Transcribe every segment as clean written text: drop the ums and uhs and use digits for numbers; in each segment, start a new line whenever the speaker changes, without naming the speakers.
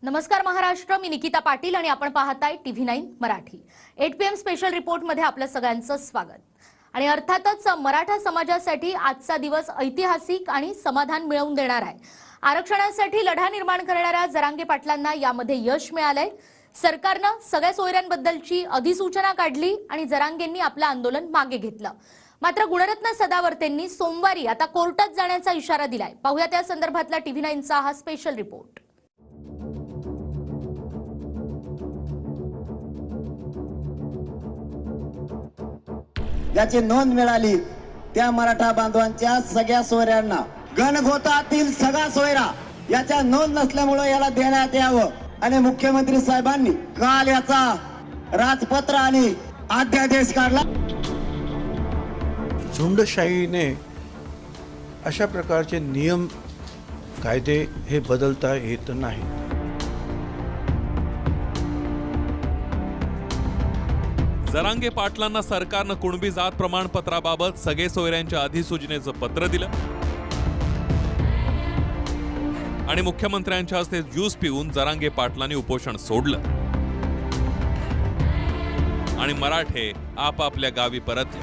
नमस्कार महाराष्ट्र, मी निकिता पाटील आणि आपण पाहताय TV9 Marathi. 8 PM special report मध्ये आपलं सगळ्यांचं स्वागत. आणि अर्थातच मराठा समाजासाठी आजचा दिवस ऐतिहासिक आणि समाधान मिळवून देणार आहे. आरक्षणासाठी लढा निर्माण करणाऱ्या जरांगे पाटलांना यामध्ये यश मिळालंय. सरकारनं सगळ्या सोयऱ्यांबद्दलची अधिसूचना काढली आणि जरांगेंनी आपलं आंदोलन मागे घेतलं. मात्र गुणरत्न सदावर्तेंनी सोमवारी आता कोर्टात जाण्याचा इशारा दिलाय. पाहूया त्या संदर्भातला TV9चा हा स्पेशल रिपोर्ट.
याची नोंद मिळाली त्या मराठा बांधवांच्या सगळ्या सोयऱ्यांना. गणगोतातील सगळा सोयरा याच्या नोंद नसल्यामुळे याला देण्यात यावं आणि मुख्यमंत्री साहेबांनी काल याचा राजपत्र आणि अध्यादेश काढला.
झुंडशाहीने अशा प्रकारचे नियम कायदे हे बदलता येत नाही.
जरांगे पाटलांना सरकारनं कुणबी जात प्रमाणपत्राबाबत सगळे सोयऱ्यांच्या अधिसूचनेचं पत्र दिलं आणि मुख्यमंत्र्यांच्या हस्ते ज्यूस पिऊन जरांगे पाटलांनी उपोषण सोडलं आणि मराठे आपापल्या गावी परतले.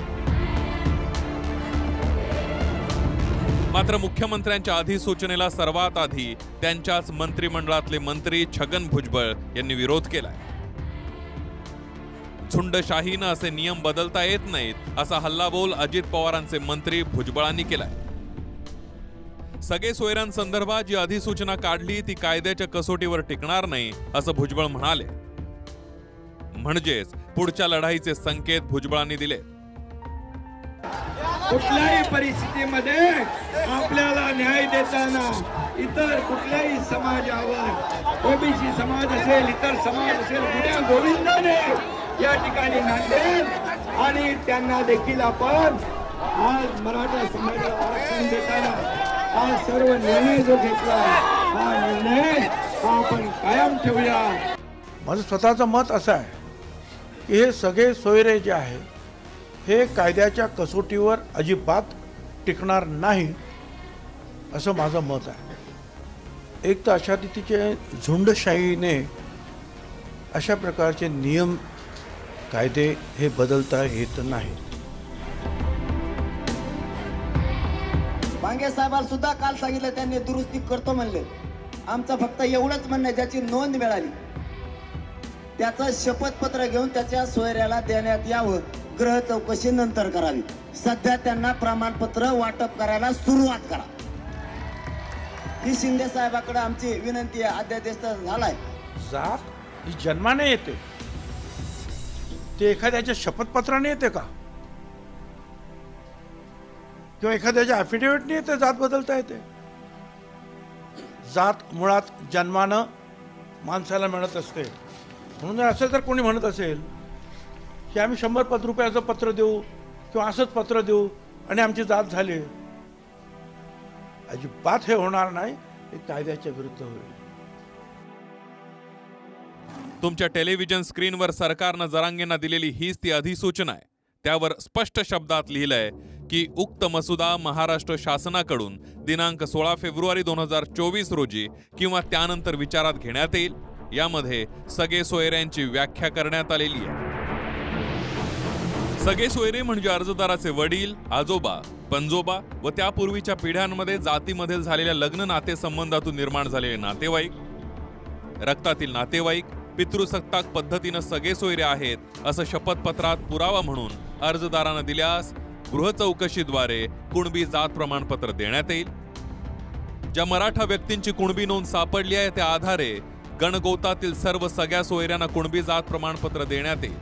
मात्र मुख्यमंत्र्यांच्या अधिसूचनेला सर्वात आधी त्यांच्याच मंत्रिमंडळातले मंत्री छगन भुजबळ यांनी विरोध केलाय. झुंडशाहीनं असे नियम बदलता येत नाहीत असा हल्लाबोल अजित पवारांचे मंत्री भुजबळांनी केलाय. सगळे सोयऱ्यांसंदर्भात जी अधिसूचना काढली ती कायद्याच्या कसोटीवर टिकणार नाही असं भुजबळ म्हणाले. म्हणजेच पुढच्या लढाईचे संकेत भुजबळांनी दिले.
कुठल्याही परिस्थितीमध्ये आपल्याला न्याय देताना इतर कुठल्याही समाजावर, ओबीसी समाज असेल, इतर समाज असेल, गुन्ह्या गोविंदाने या ठिकाणी नांदेल आणि त्यांना देखील आपण आज मराठा समाजाला आरक्षण देताना आज सर्व निर्णय जो घेतला हा निर्णय आपण कायम ठेवूया.
माझं स्वतःचं मत असं आहे की हे सगळे सोयरे जे आहे हे कायद्याच्या कसोटीवर अजिबात टिकणार नाही असं माझं मत आहे. एक तर अशा रीतीचे झुंडशाहीने अशा प्रकारचे नियम कायदे हे बदलता येत नाही.
बांगे साहेबांना सुद्धा काल सांगितलं, त्यांनी दुरुस्ती करतो म्हणले. आमचं फक्त एवढंच म्हणणं, ज्याची नोंद मिळाली त्याचं शपथपत्र घेऊन त्याच्या सोयऱ्याला देण्यात यावं. ग्रह चौकशी नंतर करावी. सध्या त्यांना प्रमाणपत्र वाटप करायला सुरुवात करा ही शिंदे साहेबांकडे आमची विनंती आहे. अध्यादेश तर झालाय.
जात ही जन्माने येते, ते एखाद्याच्या शपथपत्राने येते का किंवा एखाद्याच्या ॲफिडेव्हिटने येते जात बदलता येते. जात मुळात जन्मानं माणसाला मिळत असते. म्हणून असं जर कोणी म्हणत असेल की आम्ही 100 रुपयाचं पत्र देऊ किंवा असंच पत्र देऊ आणि आमची जात झाली, अजिबात हे होणार नाही. हे कायद्याच्या विरुद्ध होईल.
तुमच्या टेलिव्हिजन स्क्रीनवर सरकारनं जरांगेंना दिलेली हीच ती अधिसूचना आहे. त्यावर स्पष्ट शब्दात लिहिलंय की उक्त मसुदा महाराष्ट्र शासनाकडून दिनांक 16 फेब्रुवारी 2024 रोजी किंवा त्यानंतर विचारात घेण्यात येईल. यामध्ये सगळे सोयऱ्यांची व्याख्या करण्यात आलेली आहे. सगळे सोयरे म्हणजे अर्जदाराचे वडील, आजोबा, पणजोबा व त्यापूर्वीच्या पिढ्यांमध्ये जातीमधील झालेल्या लग्न नातेसंबंधातून निर्माण झालेले नातेवाईक, रक्तातील नातेवाईक, पितृसत्ताक पद्धतीनं सगळे सोयरे आहेत असं शपथपत्रात पुरावा म्हणून अर्जदारानं दिल्यास गृह चौकशीद्वारे कुणबी जात प्रमाणपत्र देण्यात येईल. ज्या मराठा व्यक्तींची कुणबी नोंद सापडली आहे त्या आधारे गणगोतातील सर्व सगळ्या सोयऱ्यांना कुणबी जात प्रमाणपत्र देण्यात येईल.